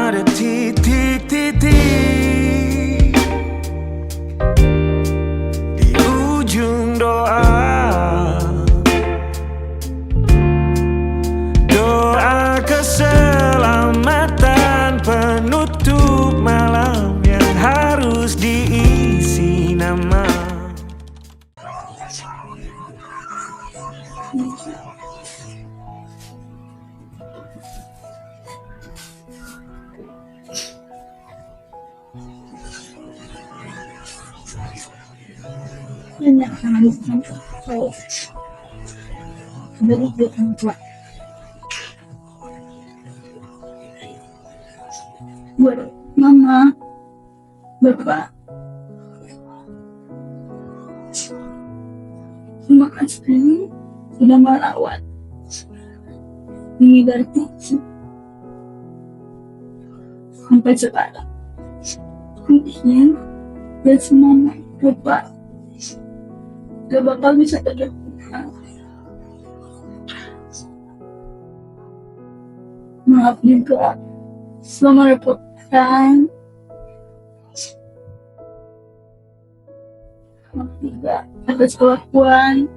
ada titik-titik di ujung doa, doa keselamatan penutup malam yang harus diisi nama. Banyak sekali saya dari orang tua buat mama, bapak, terima kasih sudah merawat ini dari kecil sampai sekarang. Mungkin dan semangat bapak gak bakal bisa terlakukan. Maaf juga selama repotkan. Maaf juga atas kelakuan.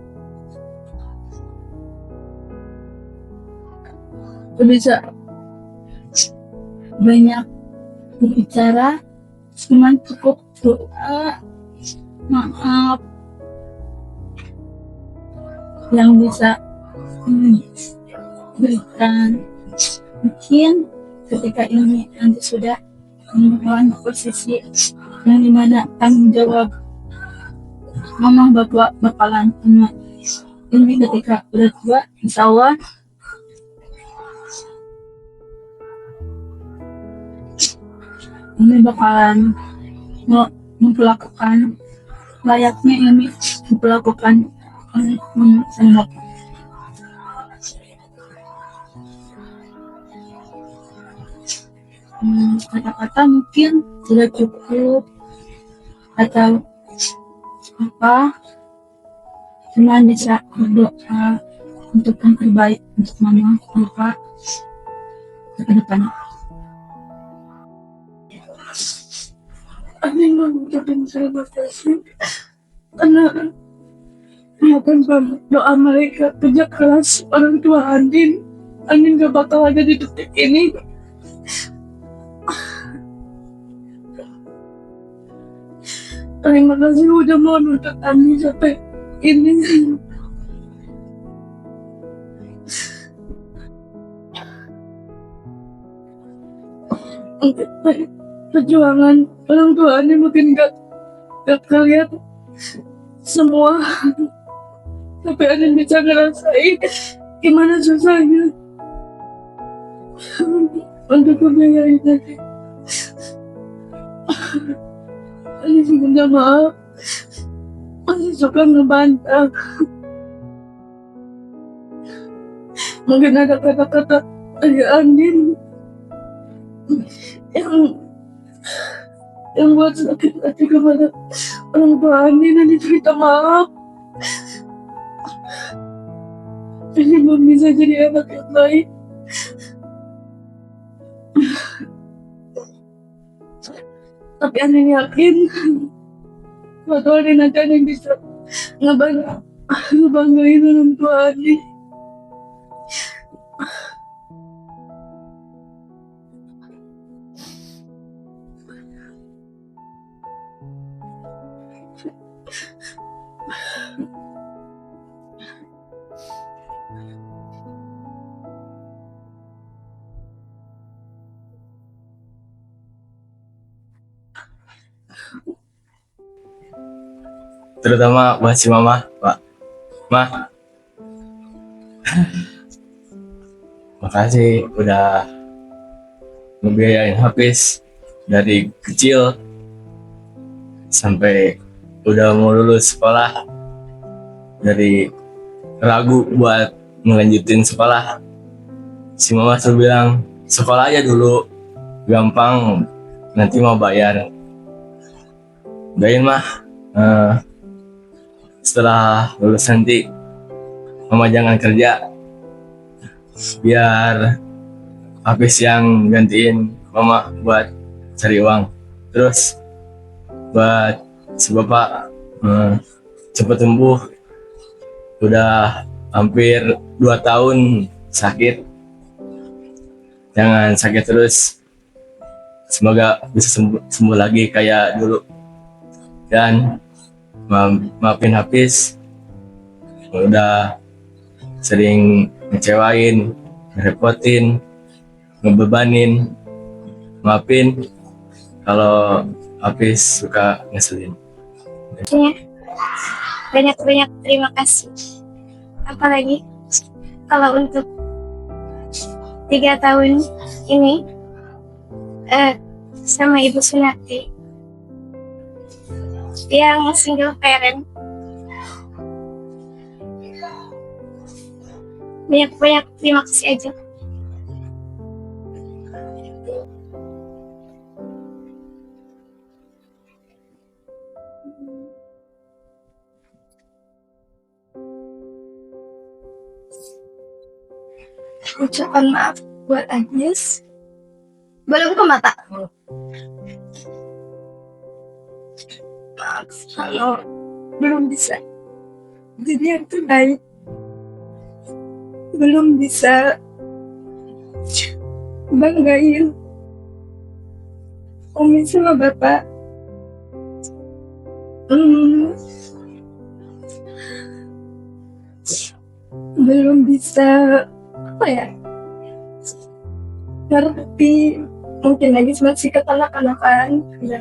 Gak bisa banyak berbicara, cuman cukup doa. Maaf yang bisa berikan. Mungkin ketika ini nanti sudah menemukan posisi yang dimana tanggung jawab mama bapak bakalan punya ini ketika udah tua, insya Allah ini bakalan memperlakukan layaknya ini diperlakukan sama kata-kata mungkin sudah cukup atau apa, cuma bisa berdoa untuk yang terbaik untuk mama bapak ke depannya. Amin mengucapkan terima kasih karena makan doa mereka, kerja keras orang tua Andin. Andin gak bakal ada di detik ini. Terima kasih udah mau nuntut Andin sampai ini. Perjuangan orang tua Andin mungkin gak kalian semua, tapi Andin bisa ngerasain gimana susahnya untuk membiayai tadi. Andin minta maaf, masih suka ngebantah. Mungkin ada kata-kata dari Andin yang buat sakit hati kepada orang tua Andin. Andin minta maaf. Ini belum bisa jadi anak yang baik. Tapi Andin yakin suatu hari nanti Andin bisa ngebanggain orang tua Andin. Terutama buat si mama, Pak. Ma, makasih udah ngebiayain Hafiz dari kecil sampai udah mau lulus sekolah, dari ragu buat ngelanjutin sekolah. Si mama selalu bilang, sekolah aja dulu, gampang, nanti mau bayar. Doain mah, setelah lulus nanti mama jangan kerja, biar Hafiz yang gantiin mama buat cari uang. Terus buat si bapak cepat sembuh. Udah hampir 2 tahun sakit. Jangan sakit terus. Semoga bisa sembuh lagi kayak dulu. Dan maafin Hafiz, udah sering ngecewain, ngerepotin, ngebebanin. Maafin kalau Hafiz suka ngeselin. Ya, banyak-banyak terima kasih. Apalagi kalau untuk 3 tahun ini sama Ibu Sunarti yang single parent. Banyak-banyak terima kasih aja. Ucapan maaf buat Agnes. Boleh buka mata? Maaf kalau belum bisa jadi yang terbaik, belum bisa banggain Umi sama Bapak. Belum bisa apa ya, ngerti, mungkin lagi masih kekanak-kanakan ya.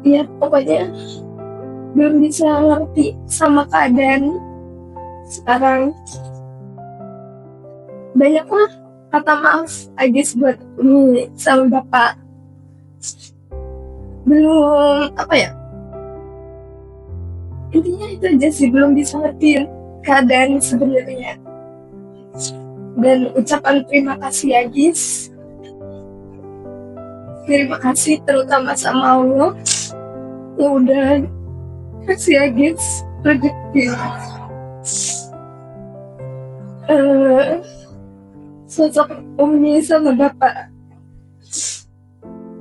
Ya pokoknya belum bisa ngerti sama keadaan sekarang. Banyaklah kata maaf Agis buat Umi sama Bapak. Belum apa ya, intinya itu aja sih, belum bisa ngertiin keadaan sebenarnya. Dan ucapan terima kasih Agis, terima kasih terutama sama Allah yang udah kasih Agis rezeki. Sosok Umi sama Bapak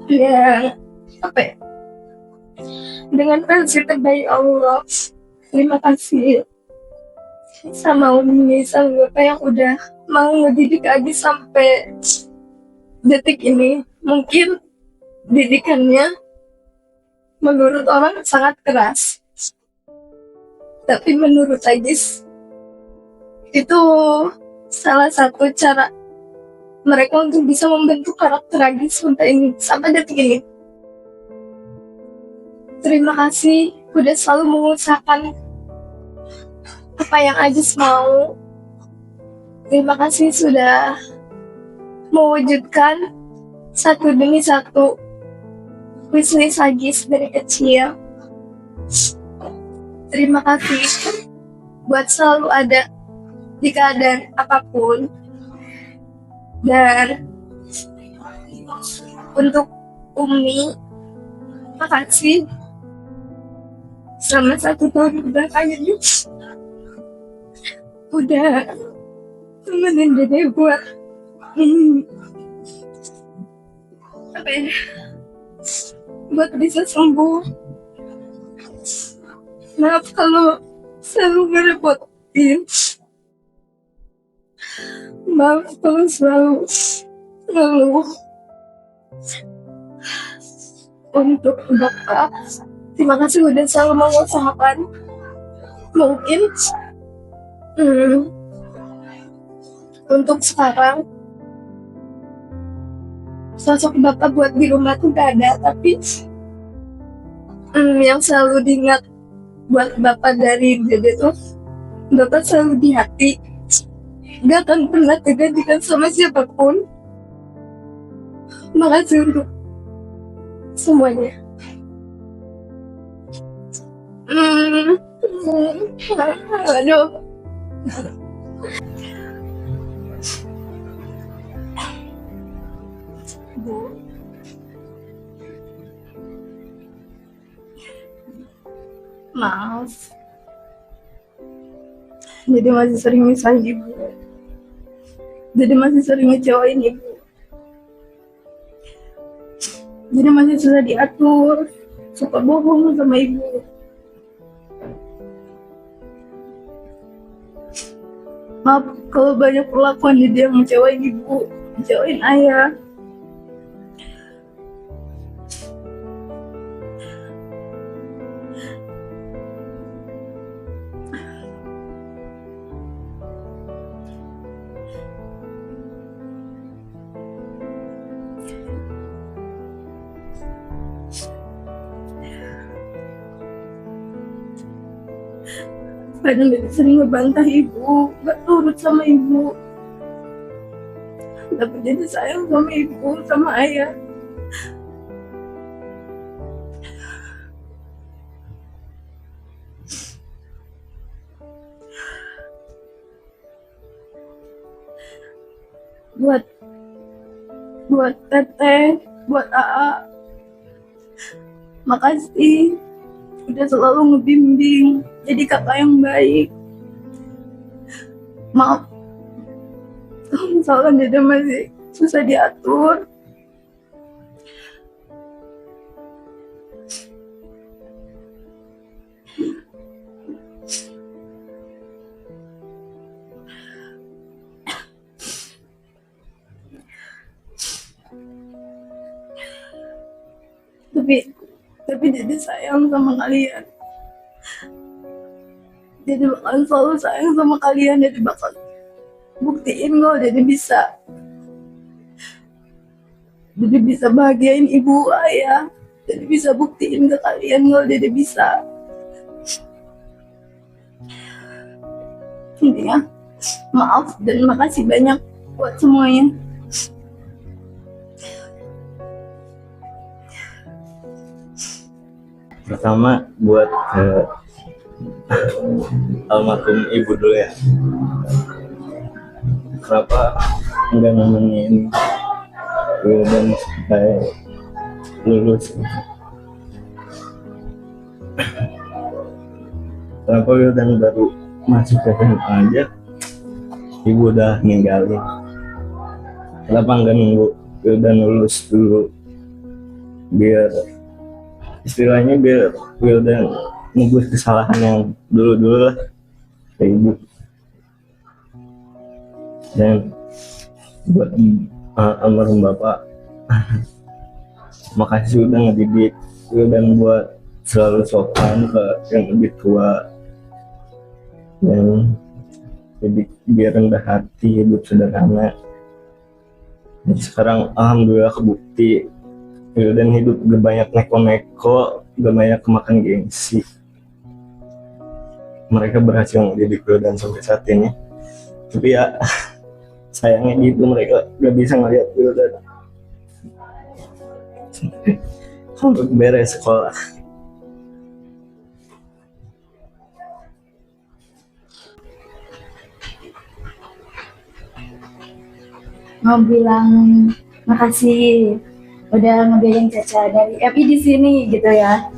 yang apa ya, dengan versi terbaik Allah. Terima kasih sama Umi sama Bapak yang udah mau ngedidik Agis sampai detik ini. Mungkin didikannya menurut orang sangat keras, tapi menurut Agis itu salah satu cara mereka untuk bisa membentuk karakter Agis sampai detik ini. Terima kasih udah selalu mengusahakan apa yang Agis mau. Terima kasih sudah mewujudkan satu demi satu wishlist Agis dari kecil. Terima kasih buat selalu ada di keadaan apapun. Dan untuk Umi, makasih selama 1 tahun belakang ini udah temenin Dede buat apa ya, buat bisa sembuh. Maaf kalau selalu ngerepotin, maaf kalau selalu untuk Bapak. Terima kasih udah selalu mengusahakan. Mungkin untuk sekarang sosok Bapak buat di rumah tuh gak ada, tapi yang selalu diingat buat Bapak dari Dede tuh, Bapak selalu di hati, gak akan pernah tergantikan sama siapapun. Makasih untuk semuanya. Aduh. Bu, maaf Jadi masih sering nyusahin ibu. Jadi masih sering ngecewain ibu. Jadi masih susah diatur. Suka bohong sama ibu. Maaf kalau banyak perlakuan dia ngecewain ibu, ngecewain ayah. Kadang dia sering ngebantah ibu, gak turut sama ibu. Tapi jadi sayang sama ibu, sama ayah. Buat Teteh, buat AA, makasih udah selalu ngebimbing, jadi kakak yang baik. Maaf kalau misalkan Dede masih susah diatur. Tapi Dede sayang sama kalian. Dede bakal selalu sayang sama kalian. Dede bakal buktiin kalau Dede bisa. Dede bisa bahagiain ibu ayah. Dede bisa buktiin ke kalian kalau Dede bisa. Intinya maaf dan makasih banyak buat semuanya. Pertama buat almarhum ibu dulu ya. Kenapa nggak nemenin dan sampai lulus? Kenapa Wildan baru masuk ke SMA aja ibu udah ninggalin? Kenapa nggak nunggu Wildan lulus dulu, biar istilahnya biar Wildan nebus kesalahan yang dulu lah ke ibu. Dan buat almarhum bapak, makasih udah ngedidik Wildan buat selalu sopan ke yang lebih tua dan jadi biar rendah hati, hidup sederhana. Dan sekarang alhamdulillah kebukti Wildan hidup gak banyak neko-neko, gak banyak kemakan gengsi. Mereka berhasil ngedidik Wildan sampai saat ini. Tapi ya sayangnya gitu, mereka gak bisa ngeliat Wildan untuk beres sekolah. Mau bilang makasih udah ngebiayain Caca dari FI di sini gitu ya.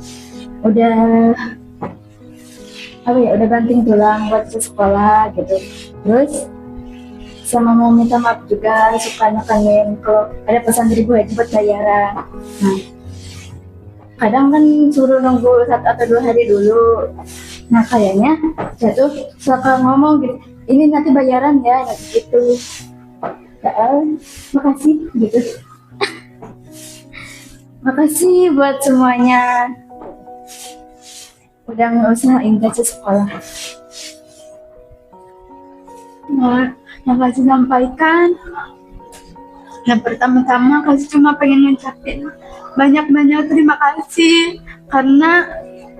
Udah udah banting tulang buat ke sekolah gitu. Terus sama mau minta maaf juga, suka nekanin kalau ada pesan dari gue buat bayaran. Nah, kadang kan suruh nunggu 1 atau 2 hari dulu. Nah kayaknya saya tuh suka ngomong gitu, ini nanti bayaran ya gitu. Makasih gitu. Makasih buat semuanya udah ngusahain Caca sekolah. Nah, yang kasih sampaikan, yang pertama-tama kasih cuma pengen ngucapin banyak-banyak terima kasih karena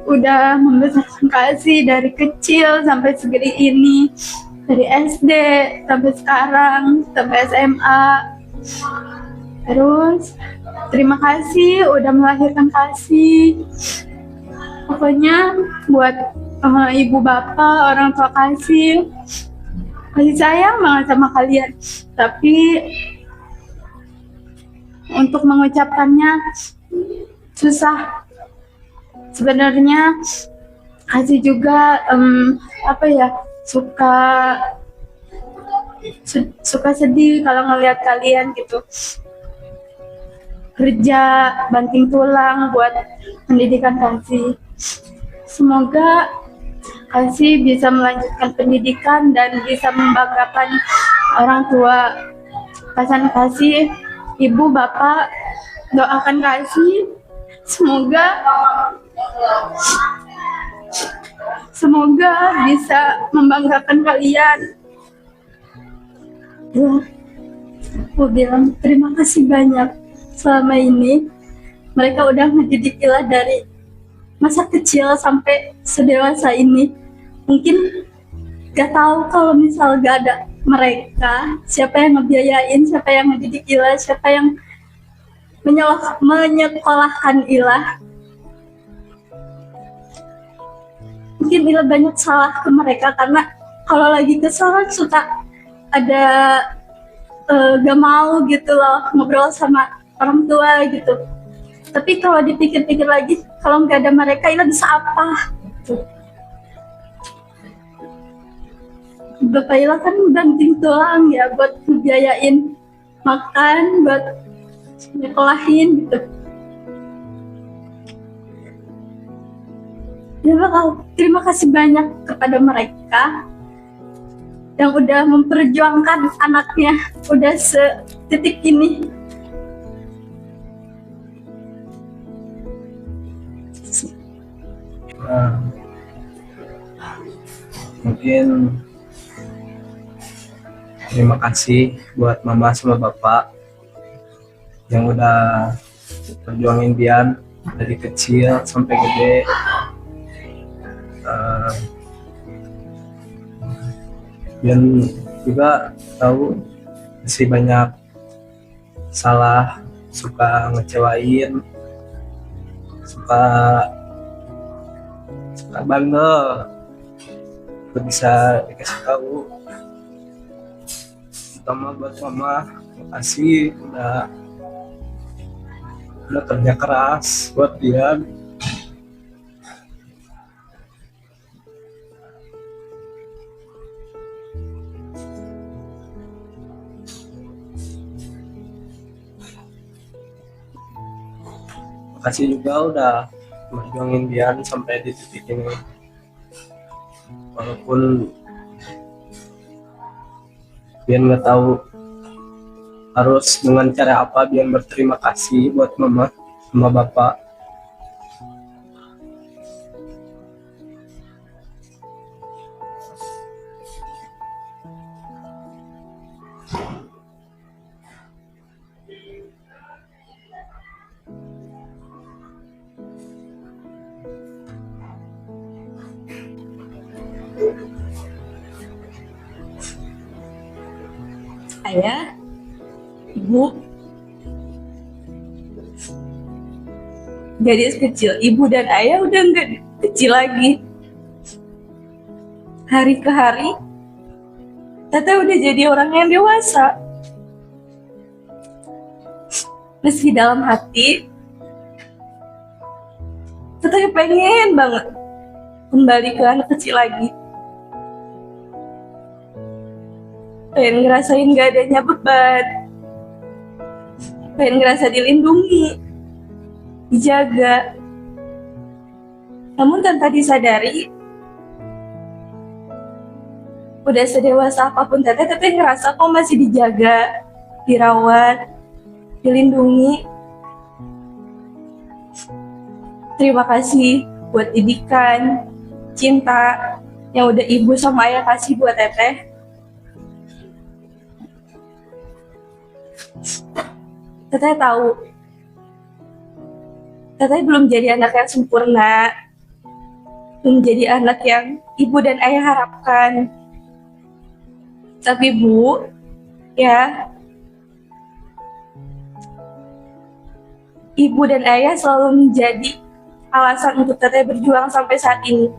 udah membesarkan kasih dari kecil sampai segede ini, dari SD sampai sekarang sampai SMA. Terus terima kasih udah melahirkan kasih. Pokoknya buat ibu bapak, orang tua kasih sayang banget sama kalian. Tapi untuk mengucapkannya susah. Sebenarnya kasih juga suka suka sedih kalau ngelihat kalian gitu kerja banting tulang buat pendidikan Kasih. Semoga Kasih bisa melanjutkan pendidikan dan bisa membanggakan orang tua. Pesan Kasih, ibu bapak doakan Kasih semoga bisa membanggakan kalian. Ya, aku bilang terima kasih banyak. Selama ini mereka udah ngedidik Ila dari masa kecil sampai sedewasa ini. Mungkin gak tahu kalau misal gak ada mereka, siapa yang ngebiayain, siapa yang ngedidik Ila, siapa yang menyekolahkan Ila. Mungkin Ila banyak salah ke mereka karena kalau lagi kesal suka ada gak mau gitu loh ngobrol sama orang tua gitu. Tapi kalau dipikir-pikir lagi, kalau nggak ada mereka, Ila bisa apa? Gitu. Bapak Ila kan banting tulang ya buat ngebiayain makan, buat nyekolahin gitu. Ya bakal terima kasih banyak kepada mereka yang udah memperjuangkan anaknya udah setitik ini. Nah, mungkin terima kasih buat mama sama bapak yang udah perjuangin Dian dari kecil sampai gede. Dian juga tahu masih banyak salah, suka ngecewain, suka bandel. Itu bisa dikasih tahu, terutama buat mama. Makasih udah kerja keras buat dia. Makasih juga udah berjuangin Dian sampai di titik ini. Walaupun Dian nggak tahu harus dengan cara apa Dian berterima kasih buat mama sama bapak. Ayah, ibu, gadis kecil ibu dan ayah udah nggak kecil lagi. Hari ke hari, Tete udah jadi orang yang dewasa. Meski dalam hati, Tete pengen banget kembali ke anak kecil lagi. Pengen ngerasain gak adanya beban, pengen ngerasa dilindungi, dijaga. Namun tanpa disadari, udah sedewasa apapun Tete ngerasa kok masih dijaga, dirawat, dilindungi. Terima kasih buat didikan, cinta yang udah ibu sama ayah kasih buat Teteh. Teteh tahu, Teteh belum jadi anak yang sempurna, belum jadi anak yang ibu dan ayah harapkan. Tapi Bu, ya, ibu dan ayah selalu menjadi alasan untuk Teteh berjuang sampai saat ini.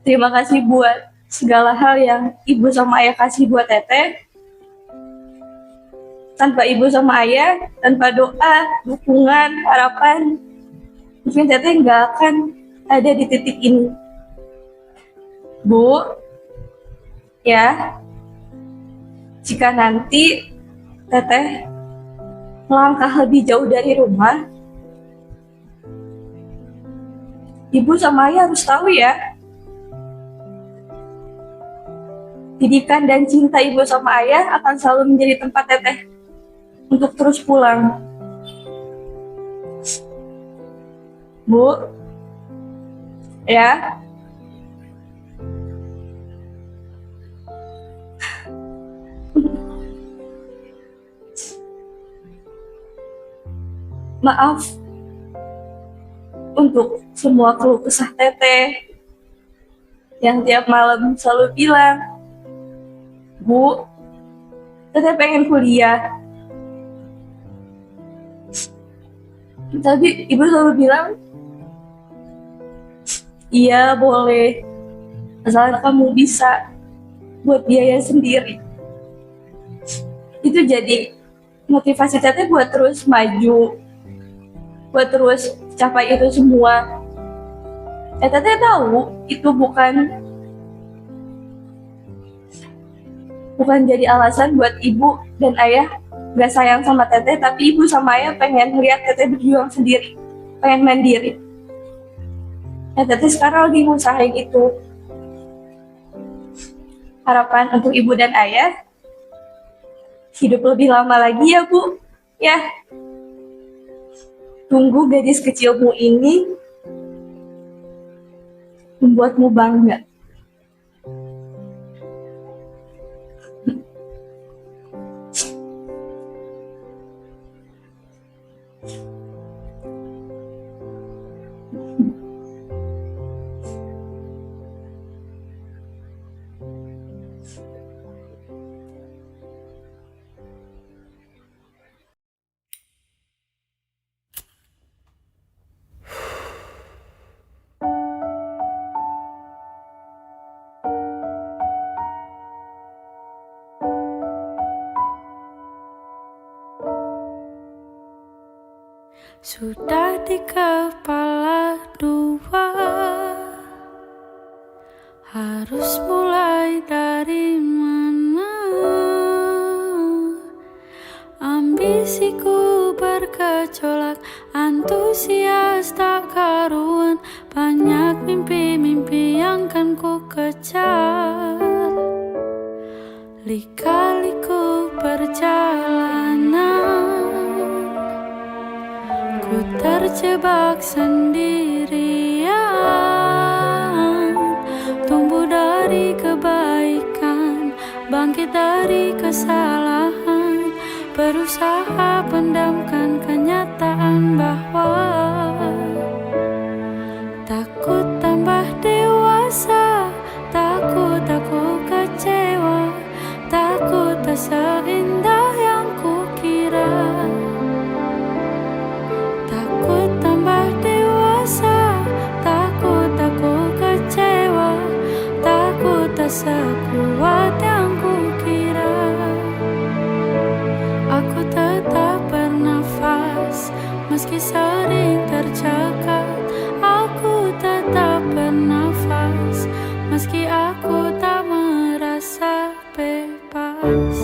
Terima kasih buat segala hal yang ibu sama ayah kasih buat Teteh. Tanpa ibu sama ayah, tanpa doa, dukungan, harapan, mungkin Teteh nggak akan ada di titik ini. Bu, ya, jika nanti Teteh melangkah lebih jauh dari rumah, Ibu sama Ayah harus tahu ya, didikan dan cinta Ibu sama Ayah akan selalu menjadi tempat Teteh untuk terus pulang. Bu, ya. Maaf untuk semua keluh kesah Teteh yang tiap malam selalu bilang, Bu, Teteh pengen kuliah. Tapi Ibu selalu bilang, iya boleh, asal kamu bisa buat biaya sendiri. Itu jadi motivasi Teteh buat terus maju, buat terus capai itu semua. Teteh tahu itu bukan jadi alasan buat Ibu dan Ayah gak sayang sama Teteh, tapi Ibu sama Ayah pengen lihat Teteh berjuang sendiri, pengen mandiri. Teteh sekarang lagi ngusahain itu. Harapan untuk Ibu dan Ayah, hidup lebih lama lagi ya Bu, ya. Tunggu gadis kecilmu ini membuatmu bangga. Sudah di kepala dua, harus mulai dari mana? Ambisiku bergejolak, antusias tak karuan, banyak mimpi-mimpi yang kan ku kejar. Lika-liku perjalanan, ku terjebak sendirian. Tumbuh dari kebaikan, bangkit dari kesalahan, berusaha pendamkan kenyataan bahwa takut tambah dewasa, takut aku kecewa, takut tak seindah yang kukira. Takut tambah dewasa, takut aku kecewa, takut tak sekuat yang kukira. Aku tetap bernafas, meski sering tercekat. Aku tetap bernafas, meski aku tak merasa bebas.